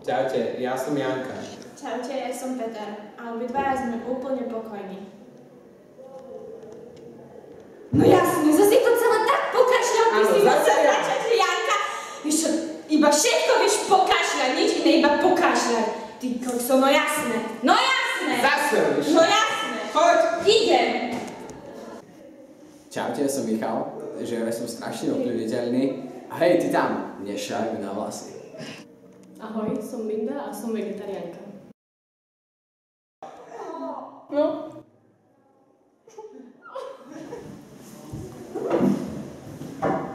Čaute, ja som Janka. Čaute, ja som Peter a obidvaja sme úplne pokojní. No jasne, zase to celé tak pokašľal, ty si musel ja. začať, Janka. Vieš čo, iba všetko vieš pokašľať, nič iné, iba pokašľať. Ty kokso, no jasné, no jasné. Zase vieš. No jasné. Choď. Idem. Čaute, ja som Michal, že ja som strašne ovplyvniteľný. A hej, ty tam, nešaj mi na vlasy. Ahoj, som Linda a som vegetariánka. No.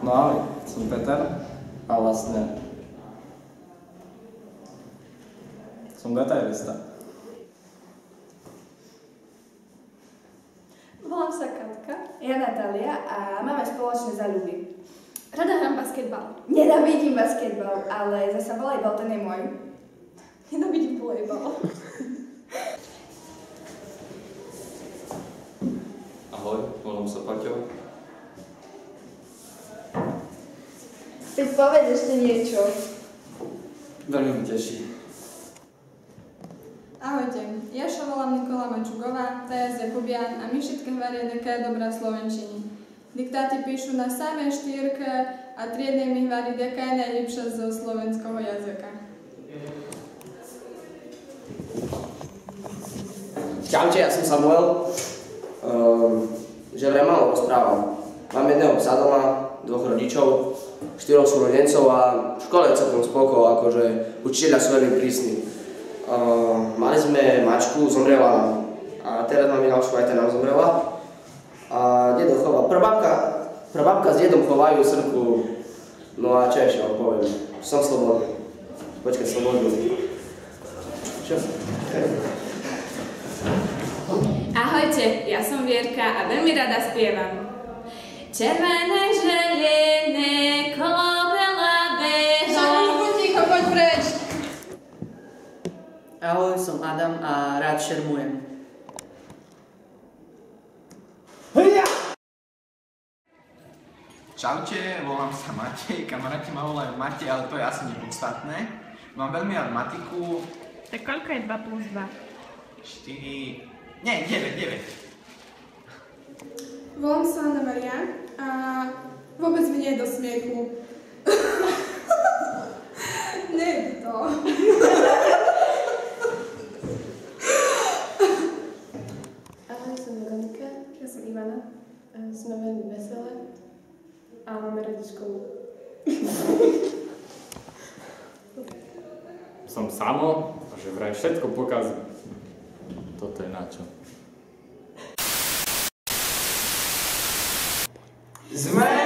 No ahoj, som Peter a vlastne som detailista. Volám sa Katka. Ja Natália a máme spoločné záľuby. Rada hrám basketbal. Nenávidím basketbal, ale zasa volejbal ten je môj. Nenávidím volejbal. Ahoj, volám sa Paťo. Veď povedz ešte niečo. Veľmi mi teší. Ahojte, ja sa volám Nikola Mačugová, Tajas Jakubian a my všetky hvarie také dobrá slovenčiny. Diktáty píšu na samej štýrke a triedne mi hvarí deká najlepšia zo slovenského jazyka. Čaute, ja som Samuel. Že vraj málo rozprávam. Mám jedného psa doma, 2 rodičov, 4 súrodencov a v škole je celkom spoko, akože učiteľia sú veľmi prísni. Mali sme mačku, zomrela nám. A teraz máme ďalšiu, aj tá nám zomrela. A dedo chová. Prababka s dedom chovajú srku. No a čo ešte vám poviem? Som slobodný. Počkaj, slobodný. Čo? Ahojte, ja som Vierka a veľmi rada spievam. Červené želené kolobela beža. Žanku, ticho, poď preč! Ahoj, som Adam a rád šermujem. Čaute, volám sa Matej, kamaráti ma volajú Matej, ale to je asi nepodstatné. Mám veľmi rád matiku. Tak koľko je 2 plus 2? 4... Nie, 9. Volám sa Anna Maria a vôbec mi nie je do smiechu. Nie je to. Ahoj, som Veronika. Ja som Ivana. Sme veľmi veselé a máme radi školu. Som Samo a že vraj všetko pokazím. Toto je na čo. Sme